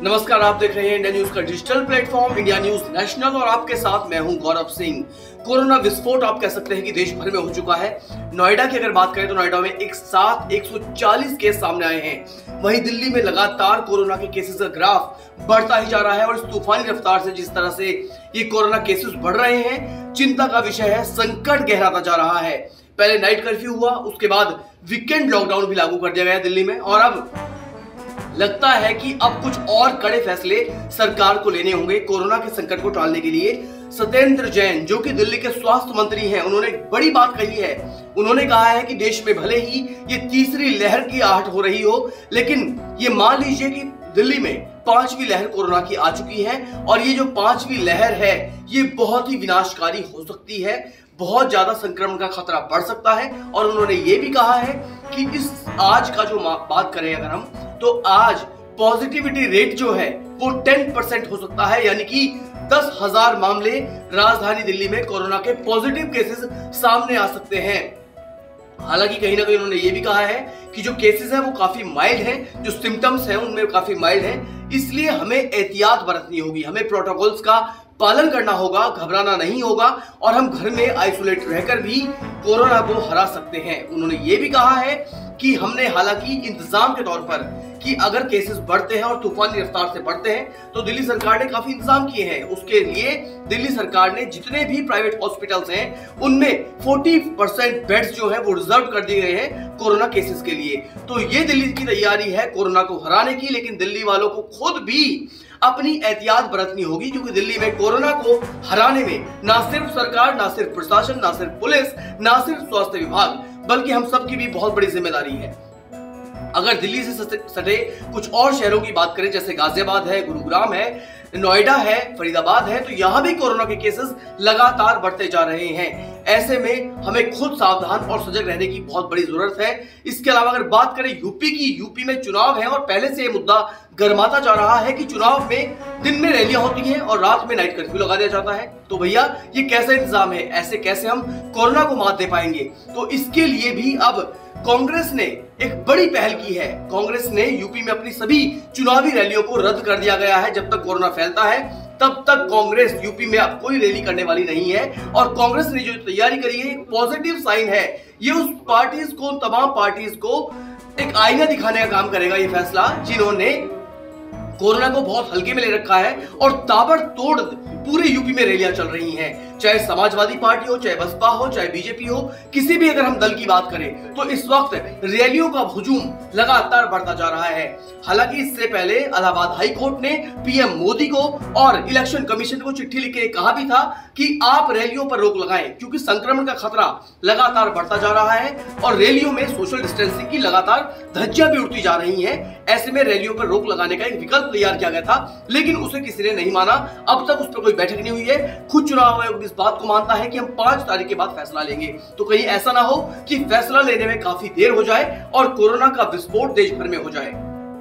नमस्कार, आप देख रहे हैं इंडिया न्यूज का digital platform India news national और आपके साथ मैं हूं गौरव सिंह। कोरोना विस्फोट आप कह सकते हैं कि देश भर में हो चुका है। नोएडा की अगर बात करें तो नोएडा में एक साथ 140 केस सामने आए हैं। वहीं दिल्ली में लगातार कोरोना के केसेस का ग्राफ बढ़ता ही जा रहा है और इस तूफानी रफ्तार से जिस तरह से ये कोरोना केसेस बढ़ रहे हैं, चिंता का विषय है। संकट गहराता जा रहा है। पहले नाइट कर्फ्यू हुआ, उसके बाद वीकेंड लॉकडाउन भी लागू कर दिया गया दिल्ली में और अब लगता है कि अब कुछ और कड़े फैसले सरकार को लेने होंगे कोरोना के संकट को टालने के लिए। सत्येंद्र जैन, जो कि दिल्ली के स्वास्थ्य मंत्री हैं, उन्होंने एक बड़ी बात कही है। उन्होंने कहा है कि देश में भले ही ये तीसरी लहर की आहट हो रही हो, लेकिन ये मान लीजिए कि दिल्ली में पांचवी लहर कोरोना की आ चुकी है और ये जो पांचवी लहर है ये बहुत ही विनाशकारी हो सकती है। बहुत ज्यादा संक्रमण का खतरा बढ़ सकता है और उन्होंने ये भी कहा है कि इस आज का जो बात करें अगर हम, तो आज पॉजिटिविटी रेट जो है वो 10% हो सकता है, यानी कि 10,000 मामले राजधानी दिल्ली में कोरोना के पॉजिटिव केसेस सामने आ सकते हैं। हालांकि कहीं ना कहीं उन्होंने ये भी कहा है कि जो केसेस हैं वो काफी माइल्ड हैं, जो सिम्टम्स हैं उनमें काफी माइल्ड हैं, इसलिए हमें एहतियात बरतनी होगी, हमें प्रोटोकॉल्स का पालन करना होगा, घबराना नहीं होगा और हम घर में आइसोलेट रहकर भी कोरोना को हरा सकते हैं। उन्होंने ये भी कहा है कि हमने हालांकि इंतजाम के तौर पर कि अगर केसेस बढ़ते हैं और तूफानी रफ्तार से बढ़ते हैं तो दिल्ली सरकार ने काफी इंतजाम किए हैं। उसके लिए दिल्ली सरकार ने जितने भी प्राइवेट हॉस्पिटल्स हैं उनमें 40% बेड्स जो है वो रिजर्व कर दिए गए हैं कोरोना केसेस के लिए। तो ये दिल्ली की तैयारी है कोरोना को हराने की, लेकिन दिल्ली वालों को खुद भी अपनी एहतियात बरतनी होगी, क्योंकि दिल्ली में कोरोना को हराने में ना सिर्फ सरकार, ना सिर्फ प्रशासन, ना सिर्फ पुलिस, ना सिर्फ स्वास्थ्य विभाग, बल्कि हम सबकी भी बहुत बड़ी जिम्मेदारी है। अगर दिल्ली से सटे कुछ और शहरों की बात करें, जैसे गाजियाबाद है, गुरुग्राम है, नोएडा है, फरीदाबाद है, तो यहां भी कोरोना के केसेस लगातार बढ़ते जा रहे हैं। ऐसे में हमें खुद सावधान और सजग रहने की बहुत बड़ी जरूरत है। इसके अलावा अगर बात करें यूपी की, यूपी में चुनाव है और पहले से यह मुद्दा गर्माता जा रहा है कि चुनाव में दिन में रैलियां होती हैं और रात में नाइट कर्फ्यू लगा दिया जाता है। तो भैया ये कैसा इंतजाम है? ऐसे कैसे हम कोरोना को मात दे पाएंगे? तो इसके लिए भी अब कांग्रेस ने एक बड़ी पहल की है। कांग्रेस ने यूपी में अपनी सभी चुनावी रैलियों को रद्द कर दिया गया है। जब तक कोरोना फैलता है तब तक कांग्रेस यूपी में अब कोई रैली करने वाली नहीं है और कांग्रेस ने जो तैयारी करी है एक पॉजिटिव साइन है। ये उस पार्टीज को, तमाम पार्टीज को एक आईना दिखाने का काम करेगा ये फैसला, जिन्होंने कोरोना को बहुत हल्के में ले रखा है और ताबड़तोड़ पूरे यूपी में रैलियां चल रही हैं। चाहे समाजवादी पार्टी हो, चाहे बसपा हो, चाहे बीजेपी हो, किसी भी अगर हम दल की बात करें तो इस वक्त रैलियों का हुजूम लगातार बढ़ता जा रहा है। हालांकि इससे पहले इलाहाबाद हाई कोर्ट ने पीएम मोदी को और इलेक्शन कमीशन को चिट्ठी लिख के कहा भी था कि आप रैलियों पर रोक लगाएं, क्योंकि संक्रमण का खतरा लगातार बढ़ता जा रहा है और रैलियों में सोशल डिस्टेंसिंग की लगातार धज्जियां भी उड़ती जा रही हैं। ऐसे में रैलियों पर रोक लगाने का एक विकल्प तैयार किया गया था, लेकिन उसे किसी ने नहीं माना। अब तक उस पर कोई बैठक नहीं हुई है। खुद चुनाव आयोग इस बात को मानता है कि हम 5 तारीख के बाद फैसला लेंगे। तो कहीं ऐसा ना हो कि फैसला लेने में काफी देर हो जाए और कोरोना का विस्फोट देश भर में हो जाए।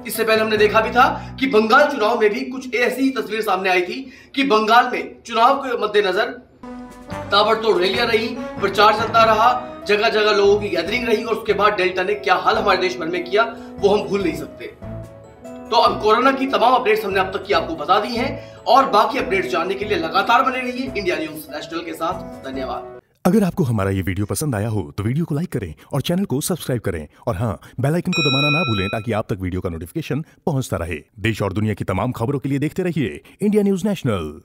इससे पहले हमने देखा भी था कि बंगाल चुनाव में भी कुछ ऐसी ही तस्वीर सामने आई थी कि बंगाल में चुनाव के मद्देनजर ताबड़तोड़ रैलियां रही, प्रचार चलता रहा, जगह जगह लोगों की गैदरिंग रही और उसके बाद डेल्टा ने क्या हाल हमारे देश भर में किया वो हम भूल नहीं सकते। तो अब कोरोना की तमाम अपडेट्स हमने अब तक की आपको बता दी हैं और बाकी अपडेट्स जानने के लिए लगातार बने रहिए इंडिया न्यूज नेशनल के साथ। धन्यवाद। अगर आपको हमारा ये वीडियो पसंद आया हो तो वीडियो को लाइक करें और चैनल को सब्सक्राइब करें और हाँ, बेल आइकन को दबाना ना भूलें ताकि आप तक वीडियो का नोटिफिकेशन पहुंचता रहे। देश और दुनिया की तमाम खबरों के लिए देखते रहिए इंडिया न्यूज नेशनल।